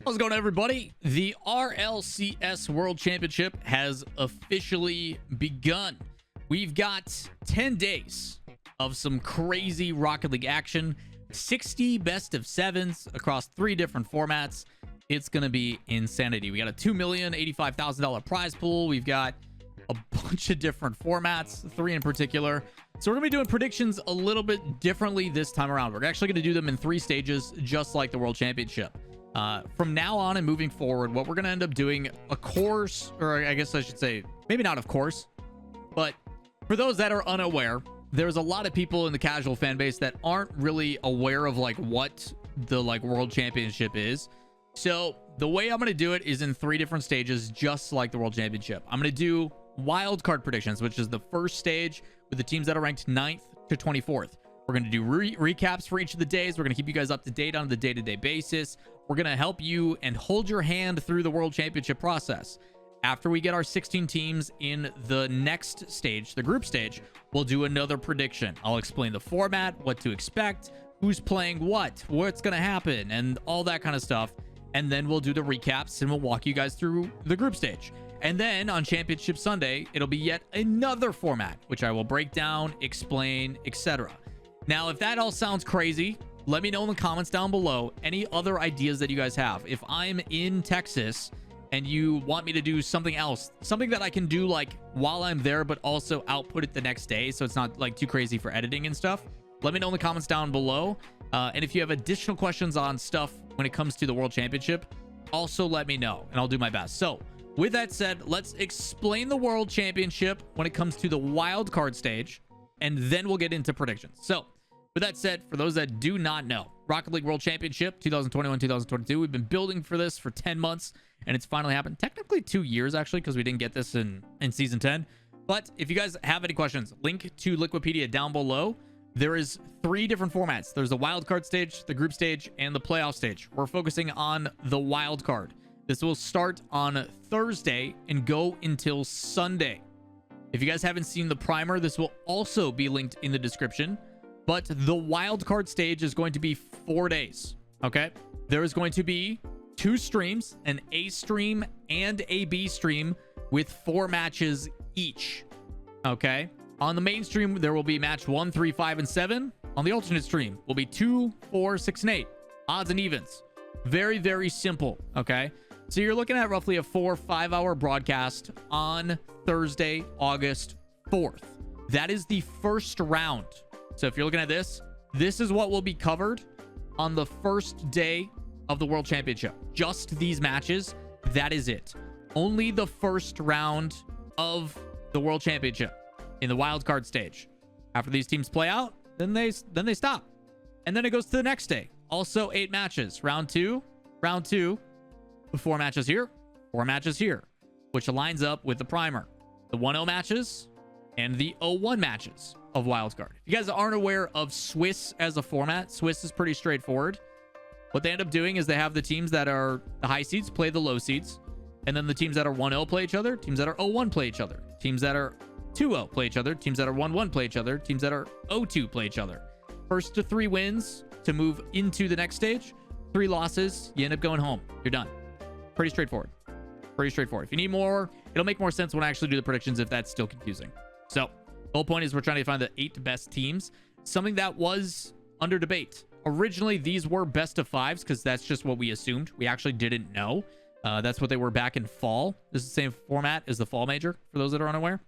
How's it going, everybody? The RLCS World Championship has officially begun. We've got 10 days of some crazy Rocket League action, 60 best of sevens across 3 different formats. It's going to be insanity. We got a $2,085,000 prize pool. We've got a bunch of different formats, 3 in particular. So we're going to be doing predictions a little bit differently this time around. We're actually going to do them in 3 stages, just like the World Championship. From now on and moving forward, what we're going to end up doing, a course, or I guess I should say, maybe not of course, but for those that are unaware, there's a lot of people in the casual fan base that aren't really aware of like what the World Championship is. So the way I'm going to do it is in 3 different stages, just like the World Championship. I'm going to do wildcard predictions, which is the first stage with the teams that are ranked 9th to 24th. We're going to do recaps for each of the days. We're going to keep you guys up to date on the day-to-day basis. We're going to help you and hold your hand through the World Championship process. After we get our 16 teams in the next stage, the group stage, we'll do another prediction. I'll explain the format, what to expect, who's playing what's going to happen, and all that kind of stuff. And then we'll do the recaps and we'll walk you guys through the group stage. And then on Championship Sunday, it'll be yet another format, which I will break down, explain, etc. Now, if that all sounds crazy, let me know in the comments down below any other ideas that you guys have. If I'm in Texas and you want me to do something else, something that I can do like while I'm there, but also output it the next day, so it's not like too crazy for editing and stuff, let me know in the comments down below. And if you have additional questions on stuff when it comes to the World Championship, also let me know and I'll do my best. So with that said, let's explain the World Championship when it comes to the wild card stage, and then we'll get into predictions. So with that said, for those that do not know, Rocket League World Championship 2021-2022, we've been building for this for 10 months, and it's finally happened. Technically 2 years, actually, because we didn't get this in Season 10. But if you guys have any questions, link to Liquipedia down below. There is 3 different formats. There's the wild card stage, the group stage, and the playoff stage. We're focusing on the wild card. This will start on Thursday and go until Sunday. If you guys haven't seen the primer, this will also be linked in the description. But the wild card stage is going to be 4 days. Okay, there is going to be 2 streams, an A stream and a B stream with 4 matches each. Okay, on the main stream there will be match 1, 3, 5, and 7. On the alternate stream will be 2, 4, 6, and 8, odds and evens. Very, very simple. Okay, so you're looking at roughly a 4-5 hour broadcast on Thursday, August 4th. That is the first round. So if you're looking at this, this is what will be covered on the first day of the World Championship. Just these matches. That is it. Only the first round of the World Championship in the wild card stage. After these teams play out, then they stop. And then it goes to the next day. Also 8 matches. Round 2, 4 matches here, 4 matches here, which aligns up with the primer. The 1-0 matches and the 0-1 matches of wildcard. If you guys aren't aware of Swiss as a format, Swiss is pretty straightforward. What they end up doing is they have the teams that are the high seeds play the low seeds, and then the teams that are 1-0 play each other, teams that are 0-1 play each other, teams that are 2-0 play each other, teams that are 1-1 play each other, teams that are 0-2 play each other. First to 3 wins to move into the next stage. 3 losses, you end up going home. You're done. Pretty straightforward. Pretty straightforward. If you need more, it'll make more sense when I actually do the predictions if that's still confusing. So the whole point is we're trying to find the 8 best teams, something that was under debate. Originally, these were best of 5s because that's just what we assumed. We actually didn't know. That's what they were back in fall. This is the same format as the fall major, for those that are unaware.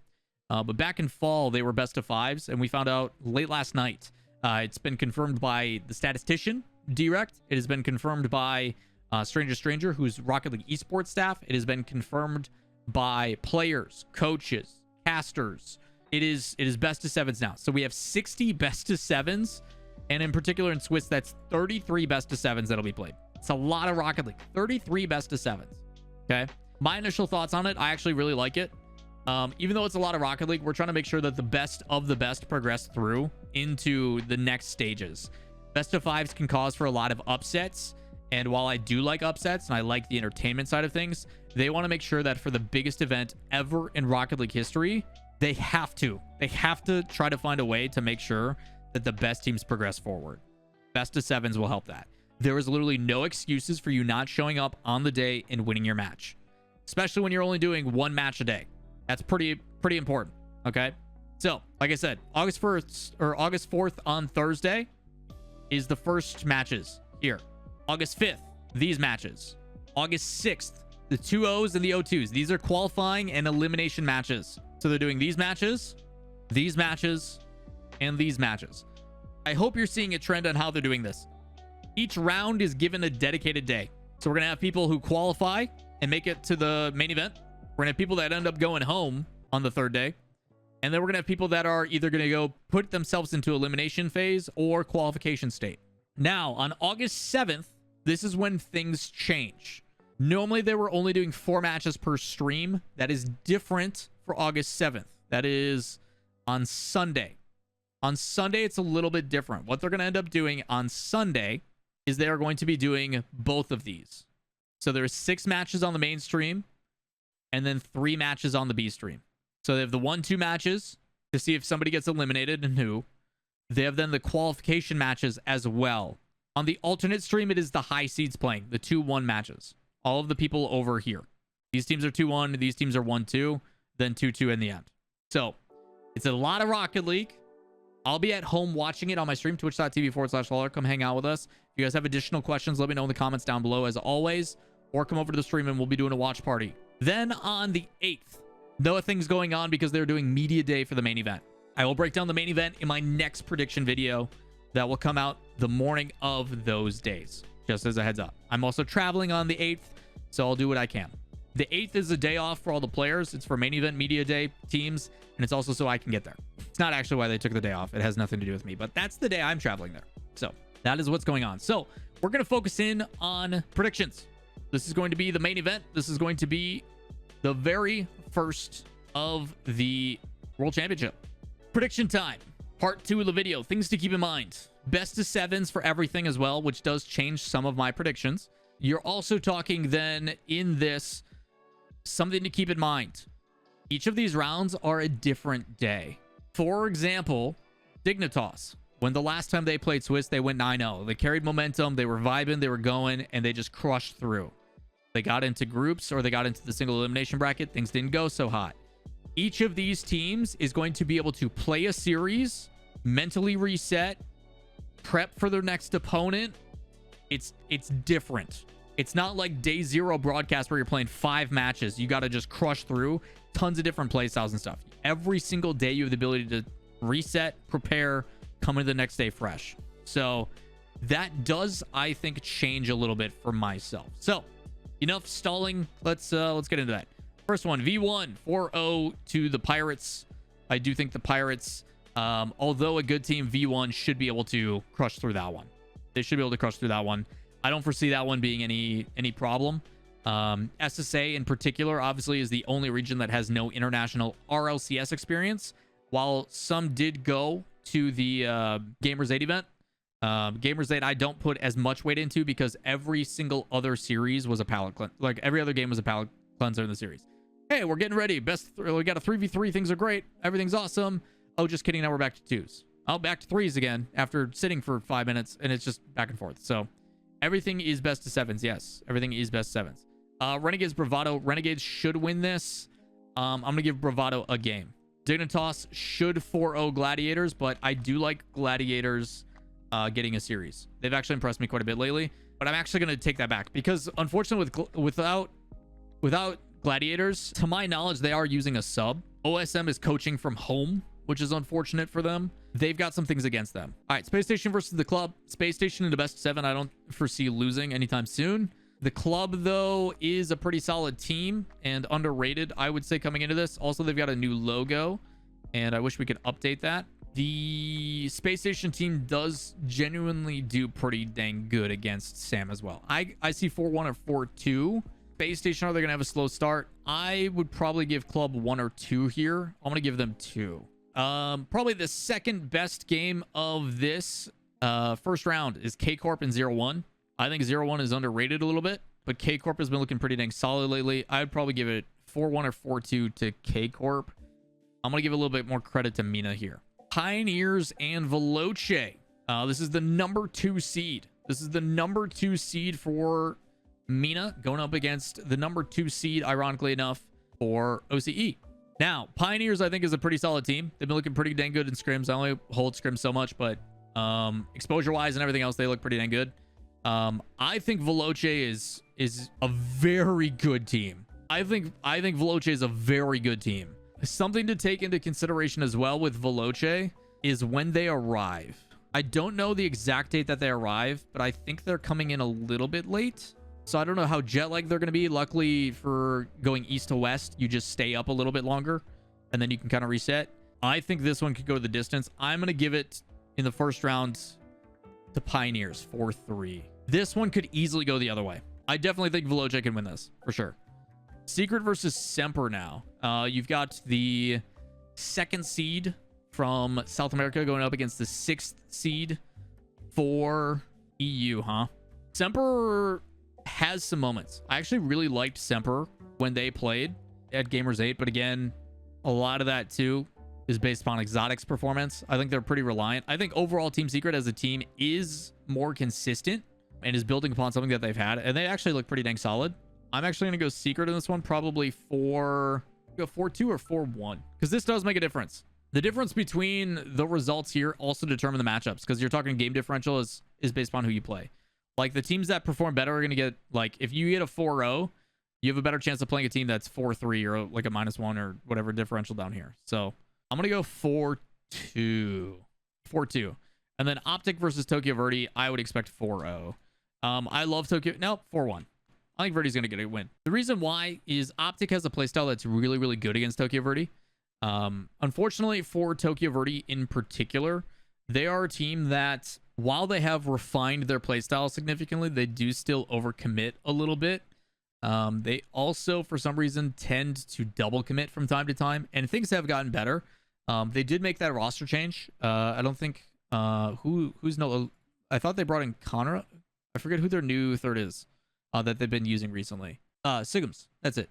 But back in fall, they were best of 5s, and we found out late last night. It's been confirmed by the statistician, Direct. It has been confirmed by Stranger, who's Rocket League esports staff. It has been confirmed by players, coaches, casters. It is best of 7s now. So we have 60 best of 7s, and in particular in Swiss, that's 33 best of 7s that'll be played. It's a lot of Rocket League. 33 best of 7s. Okay. My initial thoughts on it, I actually really like it. Even though it's a lot of Rocket League, we're trying to make sure that the best of the best progress through into the next stages. Best of 5s can cause for a lot of upsets. And while I do like upsets and I like the entertainment side of things, they want to make sure that for the biggest event ever in Rocket League history, they have to try to find a way to make sure that the best teams progress forward. Best of 7s will help that. there is literally no excuses for you not showing up on the day and winning your match, especially when you're only doing one match a day. That's pretty important. Okay. So like I said, August 4th on Thursday is the first matches here. August 5th, these matches. August 6th, the 2-0s and the 0-2s. These are qualifying and elimination matches. So they're doing these matches, and these matches. I hope you're seeing a trend on how they're doing this. Each round is given a dedicated day. So we're going to have people who qualify and make it to the main event. We're going to have people that end up going home on the third day. And then we're going to have people that are either going to go put themselves into elimination phase or qualification state. Now, on August 7th, this is when things change. Normally, they were only doing 4 matches per stream. That is different for August 7th. That is on Sunday. On Sunday, it's a little bit different. What they're going to end up doing on Sunday is they are going to be doing both of these. So there's 6 matches on the main stream and then 3 matches on the B stream. So they have the 1-2 matches to see if somebody gets eliminated and who. They have then the qualification matches as well. On the alternate stream, it is the high seeds playing, the 2-1 matches. All of the people over here. These teams are 2-1, these teams are 1-2, then 2-2 in the end. So it's a lot of Rocket League. I'll be at home watching it on my stream, twitch.tv/Lawler. Come hang out with us. If you guys have additional questions, let me know in the comments down below as always, or come over to the stream and we'll be doing a watch party. Then on the 8th, no things going on because they're doing media day for the main event. I will break down the main event in my next prediction video that will come out the morning of those days, just as a heads up. I'm also traveling on the 8th, so I'll do what I can. The 8th is a day off for all the players. It's for main event media day teams, and it's also so I can get there. It's not actually why they took the day off. It has nothing to do with me, but that's the day I'm traveling there. So that is what's going on. So we're going to focus in on predictions. This is going to be the main event. This is going to be the very first of the World Championship. Prediction time. Part 2 of the video. Things to keep in mind. Best of 7s for everything as well, which does change some of my predictions. You're also talking then in this, something to keep in mind. Each of these rounds are a different day. For example, Dignitas. When the last time they played Swiss, they went 9-0. They carried momentum. They were vibing. They were going, and they just crushed through. They got into groups or they got into the single elimination bracket. Things didn't go so hot. Each of these teams is going to be able to play a series, mentally reset, prep for their next opponent. It's different. It's not like day 0 broadcast where you're playing 5 matches. You got to just crush through tons of different play styles and stuff. Every single day you have the ability to reset, prepare, come into the next day fresh. So that does, I think, change a little bit for myself. So enough stalling. Let's get into that. First one, V1 4-0 to the Pirates. I do think the Pirates, although a good team, V1 should be able to crush through that one. They should be able to crush through that one. I don't foresee that one being any problem. SSA in particular, obviously, is the only region that has no international RLCS experience. While some did go to the Gamers 8 event, Gamers 8 I don't put as much weight into because every single other series was a palate cleanser. Like every other game was a palate cleanser in the series. Hey, we're getting ready. We got a 3v3. Things are great. Everything's awesome. Oh, just kidding. Now we're back to 2s. Oh, back to 3s again after sitting for 5 minutes, and it's just back and forth. So everything is best of 7s. Yes, everything is best 7s. Renegades Bravado. Renegades should win this. I'm going to give Bravado a game. Dignitas should 4-0 Gladiators, but I do like Gladiators getting a series. They've actually impressed me quite a bit lately, but I'm actually going to take that back because unfortunately without Gladiators, to my knowledge, they are using a sub. OSM is coaching from home, which is unfortunate for them. They've got some things against them. All right, Space Station versus the Club. Space Station in the best 7. I don't foresee losing anytime soon. The Club, though, is a pretty solid team and underrated, I would say, coming into this. Also, they've got a new logo, and I wish we could update that. The Space Station team does genuinely do pretty dang good against Sam as well. I see 4-1 or 4-2. Space Station, are they going to have a slow start? I would probably give Club 1 or 2 here. I'm going to give them 2. Probably the second best game of this first round is K-Corp and 0-1. I think 0-1 is underrated a little bit, but K-Corp has been looking pretty dang solid lately. I would probably give it 4-1 or 4-2 to K-Corp. I'm going to give a little bit more credit to Mina here. Pioneers and Veloce. This is the number 2 seed. This is the number 2 seed for MENA going up against the number 2 seed, ironically enough, for OCE. Now, Pioneers, I think, is a pretty solid team. They've been looking pretty dang good in scrims. I only hold scrims so much, but exposure-wise and everything else, they look pretty dang good. I think Veloce is a very good team. I think Veloce is a very good team. Something to take into consideration as well with Veloce is when they arrive. I don't know the exact date that they arrive, but I think they're coming in a little bit late. So I don't know how jet lagged they're going to be. Luckily for going east to west, you just stay up a little bit longer and then you can kind of reset. I think this one could go the distance. I'm going to give it in the first round to Pioneers 4-3. This one could easily go the other way. I definitely think Veloce can win this for sure. Secret versus Semper now. You've got the 2nd seed from South America going up against the 6th seed for EU, huh? Semper has some moments. I actually really liked Semper when they played at Gamers 8, but again, a lot of that too is based upon Exotic's performance. I think they're pretty reliant. I think overall Team Secret as a team is more consistent and is building upon something that they've had, and they actually look pretty dang solid. I'm actually going to go Secret in this one, probably 4-2 or 4-1, because this does make a difference. The difference between the results here also determine the matchups, because you're talking game differential is based upon who you play. Like, the teams that perform better are going to get, like, if you get a 4-0, you have a better chance of playing a team that's 4-3 or like a -1 or whatever differential down here. So I'm going to go 4-2. 4-2. And then Optic versus Tokyo Verde, I would expect 4-0. I love Tokyo. No, 4-1. I think Verde's going to get a win. The reason why is Optic has a playstyle that's really, really good against Tokyo Verde. Unfortunately for Tokyo Verde in particular, they are a team that, while they have refined their playstyle significantly, they do still overcommit a little bit. They also, for some reason, tend to double commit from time to time, and things have gotten better. They did make that roster change. I don't think who's no. I thought they brought in Conrad. I forget who their new third is that they've been using recently. Sigums. That's it.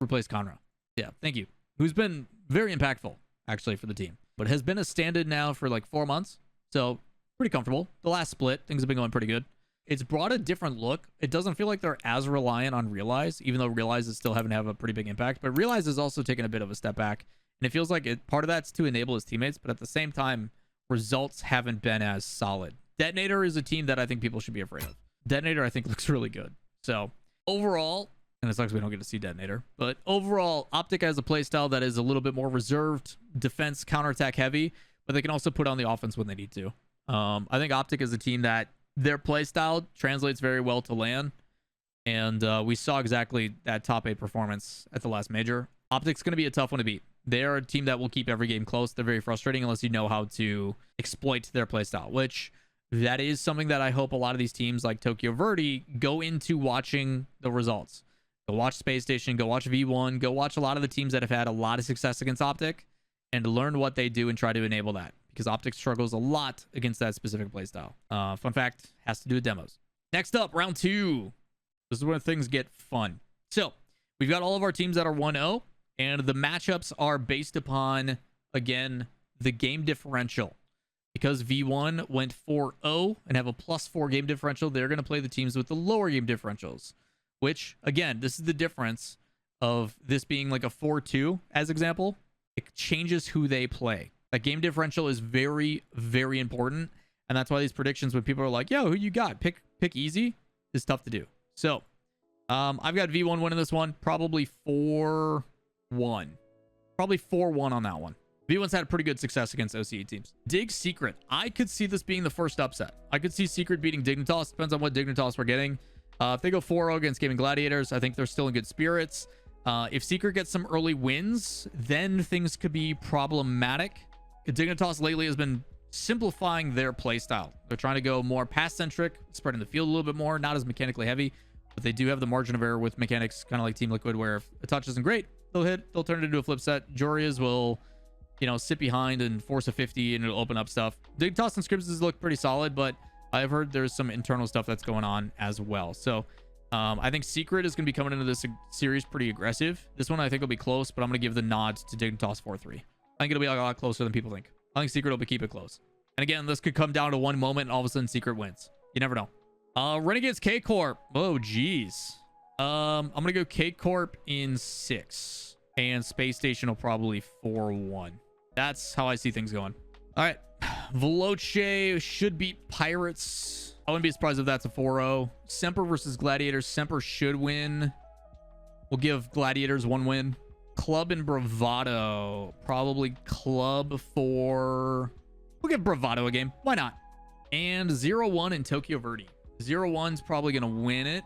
Replace Conrad. Yeah, thank you. Who's been very impactful actually for the team, but has been a stand-in now for like 4 months. So pretty comfortable. The last split, things have been going pretty good. It's brought a different look. It doesn't feel like they're as reliant on Realize, even though Realize is still having to have a pretty big impact. But Realize is also taking a bit of a step back. And it feels like part of that's to enable his teammates, but at the same time, results haven't been as solid. Detonator is a team that I think people should be afraid of. Detonator, I think, looks really good. So overall, and it sucks we don't get to see Detonator, but overall, Optic has a playstyle that is a little bit more reserved, defense, counterattack heavy, but they can also put on the offense when they need to. I think Optic is a team that their playstyle translates very well to LAN, and we saw exactly that top 8 performance at the last major. Optic's going to be a tough one to beat. They're a team that will keep every game close. They're very frustrating unless you know how to exploit their playstyle, which that is something that I hope a lot of these teams like Tokyo Verde go into watching the results. Go watch Space Station, go watch V1, go watch a lot of the teams that have had a lot of success against Optic and learn what they do and try to enable that, because Optic struggles a lot against that specific playstyle. Fun fact, has to do with demos. Next up, round 2. This is where things get fun. So we've got all of our teams that are 1-0, and the matchups are based upon, again, the game differential. Because V1 went 4-0 and have a +4 game differential, they're going to play the teams with the lower game differentials. Which, again, this is the difference of this being like a 4-2, as example. It changes who they play. That game differential is very, very important. And that's why these predictions, when people are like, yo, who you got? Pick easy, is tough to do. So, I've got V1 winning this one. Probably 4-1. Probably 4-1 on that one. V1's had pretty good success against OCE teams. Dig Secret. I could see this being the first upset. I could see Secret beating Dignitas. Depends on what Dignitas we're getting. If they go 4-0 against Gaming Gladiators, I think they're still in good spirits. If Secret gets some early wins, then things could be problematic. Dignitas lately has been simplifying their playstyle. They're trying to go more pass-centric, spreading the field a little bit more, not as mechanically heavy, but they do have the margin of error with mechanics, kind of like Team Liquid, where if a touch isn't great, they'll turn it into a flip set. Jorias will, sit behind and force a 50 and it'll open up stuff. Dignitas and Scripps look pretty solid, but I've heard there's some internal stuff that's going on as well. So I think Secret is going to be coming into this series pretty aggressive. This one I think will be close, but I'm going to give the nod to Dignitas 4-3. I think it'll be a lot closer than people think. I think Secret will keep it close. And again, this could come down to one moment and all of a sudden Secret wins. You never know. Renegades K Corp. Oh, geez. I'm gonna go K Corp in 6, and Space Station will probably 4-1. That's how I see things going. All right, Veloce should beat Pirates. I wouldn't be surprised if that's a 4-0. Semper versus Gladiators. Semper should win. We'll give Gladiators 1 win. Club and Bravado. Probably Club for... We'll give Bravado a game. Why not? And 0-1 in Tokyo Verde. 0-1's probably going to win it.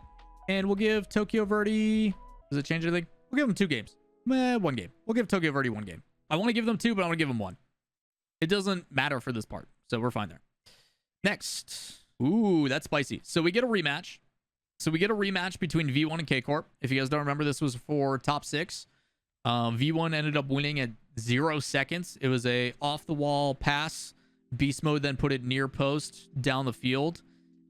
And we'll give Tokyo Verde... Does it change anything? We'll give them 2 games. 1 game. We'll give Tokyo Verde 1 game. I want to give them 2, but I want to give them 1. It doesn't matter for this part. So we're fine there. Next. Ooh, that's spicy. So we get a rematch. Between V1 and K Corp. If you guys don't remember, this was for top 6. V1 ended up winning at 0 seconds. It was a off-the-wall pass. Beast Mode then put it near post down the field,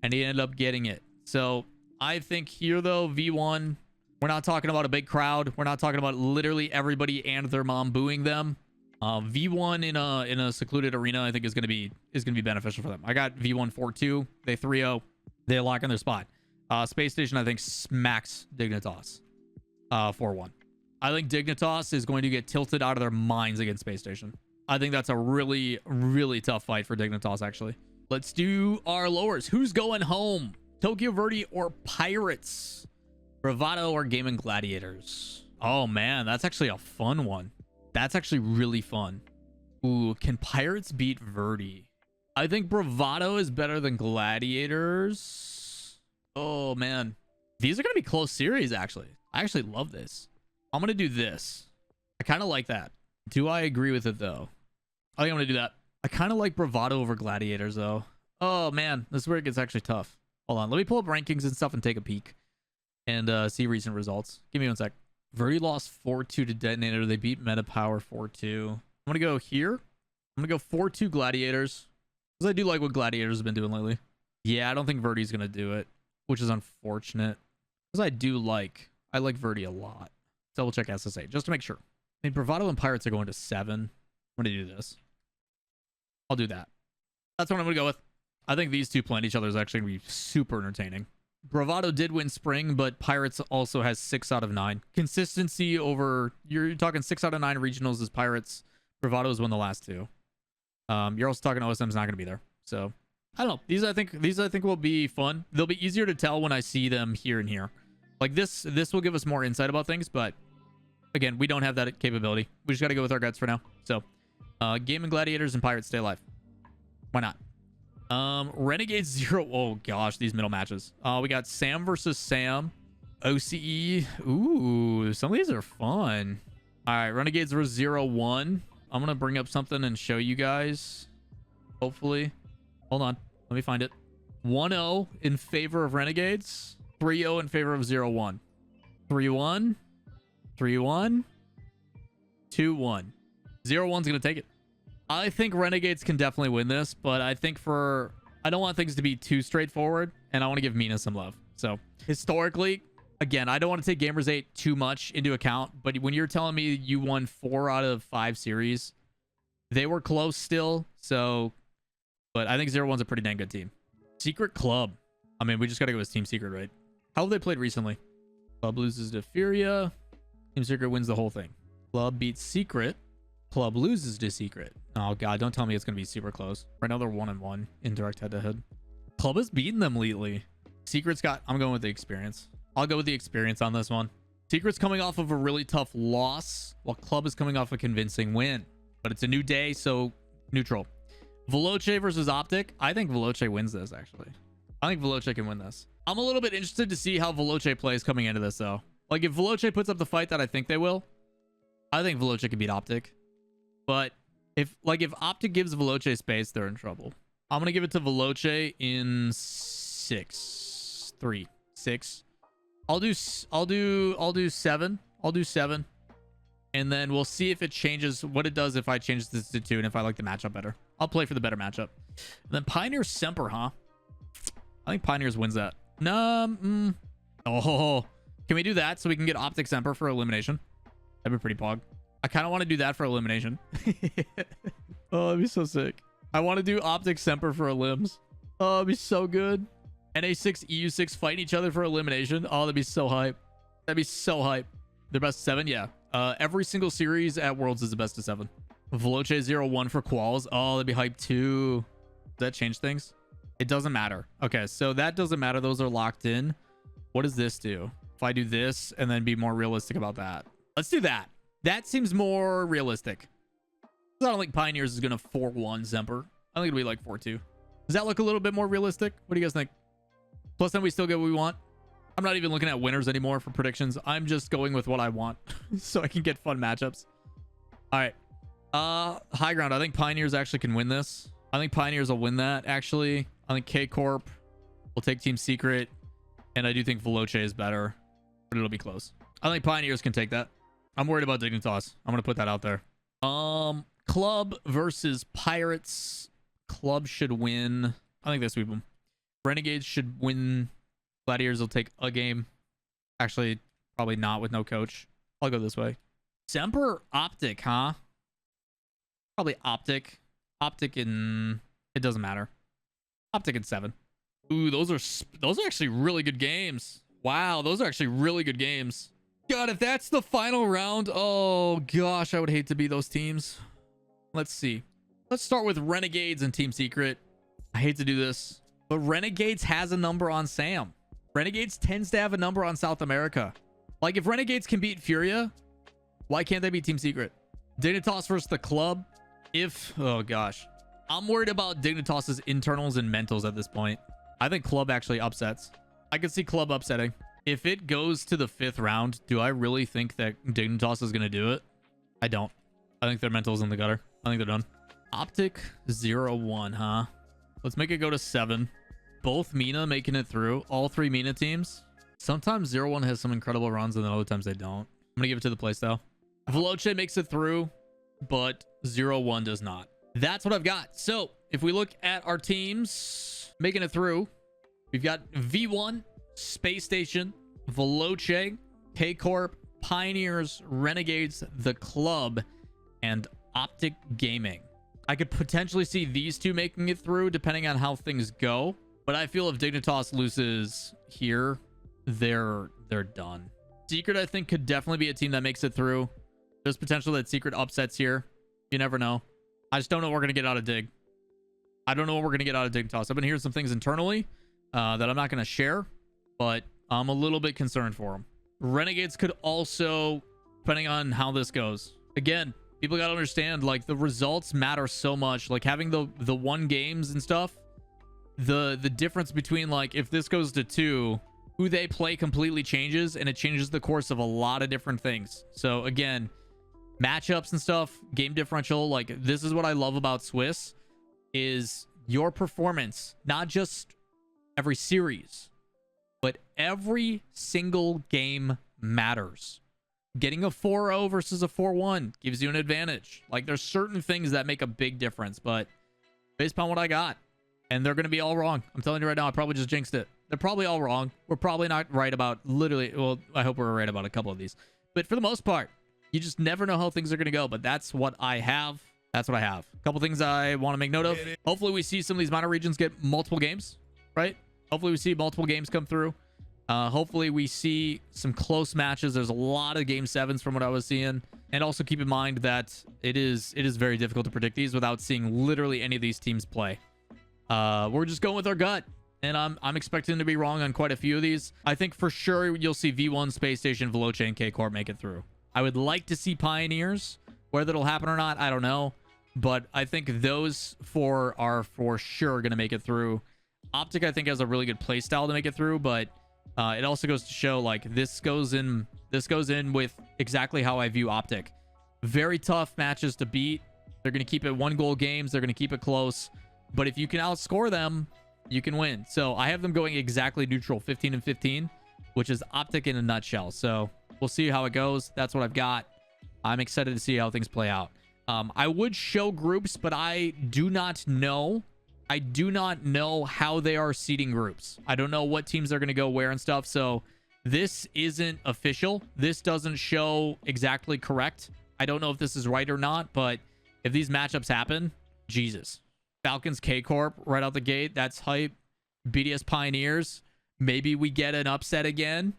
and he ended up getting it. So I think here, though, V1, we're not talking about a big crowd. We're not talking about literally everybody and their mom booing them. V1 in a secluded arena, I think is gonna be beneficial for them. I got V1 4-2. They 3-0. They lock in their spot. Space Station, I think, smacks Dignitas 4-1. I think Dignitas is going to get tilted out of their minds against Space Station. I think that's a really, really tough fight for Dignitas, actually. Let's do our lowers. Who's going home? Tokyo Verde or Pirates? Bravado or Gaming Gladiators? Oh, man, that's actually a fun one. That's actually really fun. Ooh, can Pirates beat Verde? I think Bravado is better than Gladiators. Oh, man. These are going to be close series, actually. I actually love this. I'm going to do this. I kind of like that. Do I agree with it, though? I think I'm going to do that. I kind of like Bravado over Gladiators, though. Oh, man. This is where it gets actually tough. Hold on. Let me pull up rankings and stuff and take a peek. And see recent results. Give me 1 sec. Verde lost 4-2 to Detonator. They beat Meta Power 4-2. I'm going to go here. I'm going to go 4-2 Gladiators. Because I do like what Gladiators have been doing lately. Yeah, I don't think Verde's going to do it, which is unfortunate. Because I like Verde a lot. Double check SSA just to make sure. I mean, Bravado and Pirates are going to 7. I'm going to do this. I'll do that. That's what I'm going to go with. I think these two playing each other is actually going to be super entertaining. Bravado did win Spring, but Pirates also has 6 out of 9. Consistency over... You're talking 6 out of 9 regionals is Pirates. Bravado's won the last 2. You're also talking OSM's not going to be there. So, I don't know. These I think will be fun. They'll be easier to tell when I see them here and here. Like this will give us more insight about things, but again, we don't have that capability. We just got to go with our guts for now. So, Gaming Gladiators and Pirates stay alive. Why not? Renegades 0. Oh gosh, these middle matches. We got Sam versus Sam. OCE. Ooh, some of these are fun. All right, Renegades were 0-1. I'm gonna bring up something and show you guys. Hopefully. Hold on. Let me find it. 1-0 in favor of Renegades. 3-0 in favor of 0-1. 3-1. 3-1. 2-1. 0-1's gonna take it. I think Renegades can definitely win this, but I think I don't want things to be too straightforward, and I want to give Mina some love. So, historically, again, I don't want to take Gamers 8 too much into account, but when you're telling me you won 4 out of 5 series, they were close still, so... But I think 0-1's a pretty dang good team. Secret Club. I mean, we just got to go with Team Secret, right? How have they played recently? Club loses to Furia. Team Secret wins the whole thing. Club beats Secret. Club loses to Secret. Oh, God. Don't tell me it's going to be super close. Right now, they're 1-1 in direct head-to-head. Club has beaten them lately. Secret's got... I'm going with the experience. I'll go with the experience on this one. Secret's coming off of a really tough loss, while Club is coming off a convincing win. But it's a new day, so neutral. Veloce versus Optic. I think Veloce wins this, actually. I think Veloce can win this. I'm a little bit interested to see how Veloce plays coming into this, though. Like, if Veloce puts up the fight that I think they will, I think Veloce can beat Optic. But if Optic gives Veloce space, they're in trouble. I'm going to give it to Veloce in 6. 3. 6. I'll do 7. I'll do 7. And then we'll see if it changes, what it does if I change this to 2 and if I like the matchup better. I'll play for the better matchup. And then Pioneers Semper, huh? I think Pioneers wins that. No. Oh, can we do that so we can get Optic Semper for elimination? That'd be pretty pog. I kind of want to do that for elimination. Oh, that'd be so sick. I want to do Optic Semper for elims. Oh, it'd be so good. NA6, EU6 fighting each other for elimination. Oh, that'd be so hype. That'd be so hype. The best of 7, yeah. Every single series at Worlds is the best of 7. Veloce 0-1 for quals. Oh, that'd be hype too. Does that change things? It doesn't matter. Okay, so that doesn't matter. Those are locked in. What does this do? If I do this and then be more realistic about that. Let's do that. That seems more realistic. I don't think Pioneers is going to 4-1 Zemper. I think it'll be like 4-2. Does that look a little bit more realistic? What do you guys think? Plus, then we still get what we want. I'm not even looking at winners anymore for predictions. I'm just going with what I want so I can get fun matchups. All right. High ground. I think Pioneers actually can win this. I think Pioneers will win that, actually. I think K-Corp will take Team Secret. And I do think Veloce is better. But it'll be close. I think Pioneers can take that. I'm worried about Dignitas. I'm going to put that out there. Club versus Pirates. Club should win. I think they sweep them. Renegades should win. Gladiators will take a game. Actually, probably not with no coach. I'll go this way. Semper Optic, huh? Probably Optic. Optic in... It doesn't matter. Optic in 7. Ooh, those are actually really good games. Wow, those are actually really good games. God, if that's the final round, oh gosh, I would hate to be those teams. Let's see. Let's start with Renegades and Team Secret. I hate to do this, but Renegades has a number on Sam. Renegades tends to have a number on South America. Like, if Renegades can beat Furia, why can't they beat Team Secret? Dignitas versus the club. Oh gosh. I'm worried about Dignitas's internals and mentals at this point. I think club actually upsets. I could see club upsetting. If it goes to the 5th round, do I really think that Dignitas is going to do it? I don't. I think their mental's in the gutter. I think they're done. Optic 0-1, huh? Let's make it go to 7. Both Mina making it through. All 3 Mina teams. Sometimes 0-1 has some incredible runs, and then other times they don't. I'm going to give it to the playstyle. Veloce makes it through, but 0-1 does not. That's what I've got. So if we look at our teams making it through, we've got V1, Space Station, Veloce, K-Corp, Pioneers, Renegades, The Club, and Optic Gaming. I could potentially see these 2 making it through depending on how things go. But I feel if Dignitas loses here, they're done. Secret, I think, could definitely be a team that makes it through. There's potential that Secret upsets here. You never know. I just don't know what we're going to get out of Dig. I don't know what we're going to get out of Dignitas. I've been hearing some things internally that I'm not going to share, but I'm a little bit concerned for them. Renegades could also, depending on how this goes. Again, people got to understand, like, the results matter so much. Like, having the 1 games and stuff, the difference between, like, if this goes to 2, who they play completely changes, and it changes the course of a lot of different things. So again, matchups and stuff, game differential, like, this is what I love about Swiss, is your performance, not just every series, but every single game matters. Getting a 4-0 versus a 4-1 gives you an advantage. Like, there's certain things that make a big difference, but based upon what I got, and they're going to be all wrong. I'm telling you right now, I probably just jinxed it. They're probably all wrong. We're probably not right about literally, well, I hope we're right about a couple of these. But for the most part, you just never know how things are going to go. But that's what I have. That's what I have. A couple things I want to make note of. Hopefully we see some of these minor regions get multiple games, right? Hopefully we see multiple games come through. Hopefully we see some close matches. There's a lot of game 7s from what I was seeing. And also keep in mind that it is very difficult to predict these without seeing literally any of these teams play. We're just going with our gut. And I'm expecting to be wrong on quite a few of these. I think for sure you'll see V1, Space Station, Veloce, and K-Corp make it through. I would like to see Pioneers. Whether it'll happen or not, I don't know. But I think those 4 are for sure going to make it through. Optic, I think, has a really good play style to make it through. But it also goes to show, like, this goes in with exactly how I view Optic. Very tough matches to beat. They're going to keep it 1-goal games. They're going to keep it close. But if you can outscore them, you can win. So I have them going exactly neutral, 15-15, which is Optic in a nutshell. So we'll see how it goes. That's what I've got. I'm excited to see how things play out. I would show groups, but I do not know. I do not know how they are seeding groups. I don't know what teams are going to go where and stuff. So this isn't official. This doesn't show exactly correct. I don't know if this is right or not, but if these matchups happen, Jesus. Falcons K-Corp right out the gate. That's hype. BDS Pioneers. Maybe we get an upset again.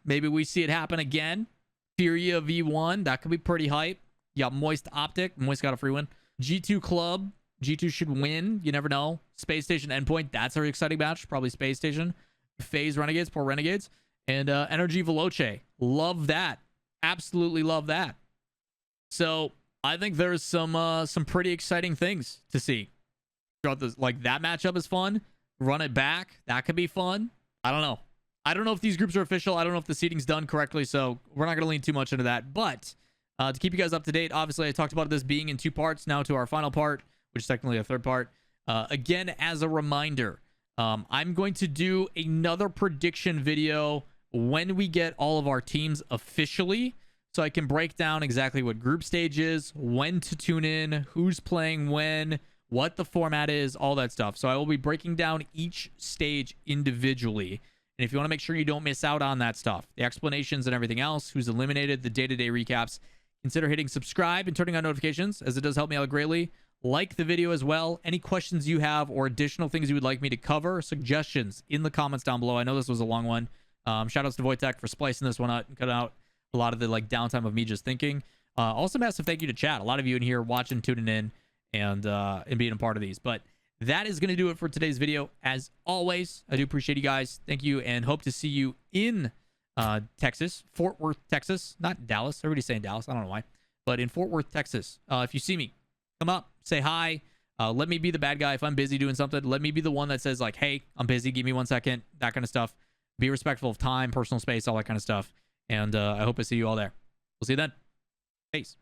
Maybe we see it happen again. Furia V1. That could be pretty hype. You got Moist Optic. Moist got a free win. G2 Club. G2 should win. You never know. Space Station Endpoint. That's our exciting match. Probably Space Station. FaZe Renegades. Poor Renegades. And Energy Veloce. Love that. Absolutely love that. So I think there's some pretty exciting things to see throughout this. Like, that matchup is fun. Run it back. That could be fun. I don't know. I don't know if these groups are official. I don't know if the seating's done correctly, so we're not going to lean too much into that. But to keep you guys up to date, obviously, I talked about this being in 2 parts. Now to our final part, which is technically a 3rd part. Again, as a reminder, I'm going to do another prediction video when we get all of our teams officially, so I can break down exactly what group stage is, when to tune in, who's playing when, what the format is, all that stuff. So I will be breaking down each stage individually. And if you want to make sure you don't miss out on that stuff, the explanations and everything else, who's eliminated, the day-to-day recaps, consider hitting subscribe and turning on notifications, as it does help me out greatly. Like the video as well. Any questions you have or additional things you would like me to cover, suggestions in the comments down below. I know this was a long one. Shout outs to Wojtek for splicing this one out and cutting out a lot of the downtime of me just thinking. Also massive thank you to chat. A lot of you in here watching, tuning in, and being a part of these. But that is going to do it for today's video. As always, I do appreciate you guys. Thank you, and hope to see you in Texas, Fort Worth, Texas. Not Dallas. Everybody's saying Dallas. I don't know why. But in Fort Worth, Texas. If you see me, come up, say hi. Let me be the bad guy if I'm busy doing something. Let me be the one that says, like, hey, I'm busy. Give me 1 second. That kind of stuff. Be respectful of time, personal space, all that kind of stuff. And I hope I see you all there. We'll see you then. Peace.